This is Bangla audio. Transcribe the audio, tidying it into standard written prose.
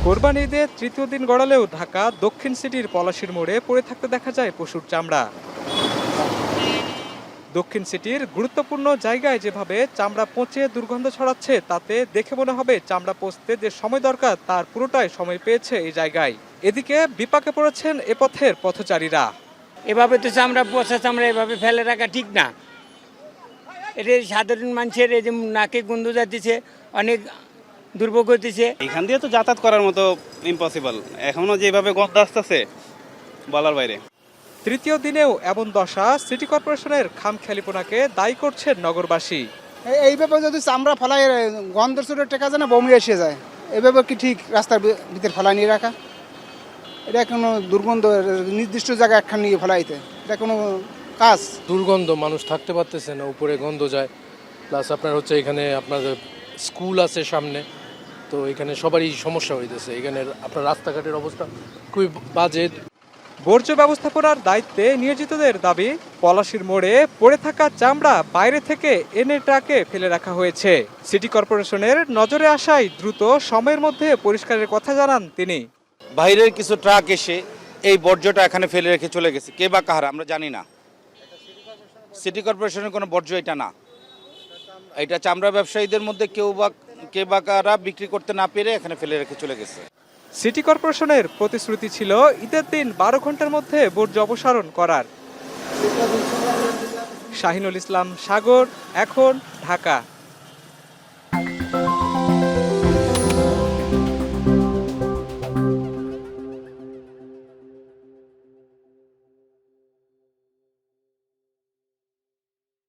কোরবানি ঈদের তৃতীয় দিন গড়ালেও ঢাকা দক্ষিণ সিটির পলাশীর মোড়ে পড়ে থাকতে দেখা যায় পশুর চামড়া। দক্ষিণ সিটির গুরুত্বপূর্ণ জায়গায় যেভাবে চামড়া পচে দুর্গন্ধ ছড়াচ্ছে, তাতে দেখে মনে হবে চামড়া পচতে যে সময় দরকার তার পুরোটাই সময় পেয়েছে এই জায়গায়। এদিকে বিপাকে পড়েছেন এ পথের পথচারীরা। এভাবে তো চামড়া পচা চামড়া এভাবে ফেলে রাখা ঠিক না। এটা সাধারণ মানুষের এই যে নাকে গন্ধ যাচ্ছে, অনেক দুর্ভোগ হতেছে। এখান দিয়ে তো যাতায়াত করার মতো ইম্পসিবল, এখনো যেভাবে গন্ধ আসতেছে বলার বাইরে। তৃতীয় দিনেও এমন দশা, সিটি কর্পোরেশনের খামখেয়ালিপনাকে দায়ী করছেন নগরবাসী। এইভাবে যদি চামড়া ফেলায় গন্ধের চোটে টেকা যায় না, বমি এসে যায়। এভাবে কি ঠিক রাস্তার ভিতরে ফেলাই নিয়ে রাখা? এটা কোনো দুর্গন্ধ নির্দিষ্ট জায়গায় একখান নিয়ে ফেলাইতে, এটা কোনো কাজ? দুর্গন্ধ, মানুষ থাকতে পারতেছে না, উপরে গন্ধ যায়। প্লাস আপনার হচ্ছে এখানে আপনার স্কুল আছে সামনে, তো এখানে সবারই সমস্যা হইতেছে। এখানে আপনার রাস্তাঘাটের অবস্থা খুবই বাজে। বর্জ্য ব্যবস্থাপনার দায়িত্বে নিয়োজিতদের দাবি, পলাশীর মোড়ে পড়ে থাকা চামড়া বাইরে থেকে এনে ট্রাকে ফেলে রাখা হয়েছে। সিটি কর্পোরেশনের নজরে আসায় দ্রুত সময়ের মধ্যে পরিষ্কারের কথা জানান তিনি। বাইরের কিছু ট্রাক এসে এই বর্জ্যটা এখানে ফেলে রেখে চলে গেছে, কে বা কাহারা আমরা জানি না। সিটি কর্পোরেশনের কোনো বর্জ্য এটা না, এটা চামড়া ব্যবসায়ীদের মধ্যে কে বা কারা বিক্রি করতে না পেরে এখানে ফেলে রেখে চলে গেছে। সিটি কর্পোরেশনের প্রতিশ্রুতি ছিল ঈদের দিন 12 ঘন্টার মধ্যে বর্জ্য অপসারণ করার। শাহিনুল ইসলাম সাগর, এখন, ঢাকা।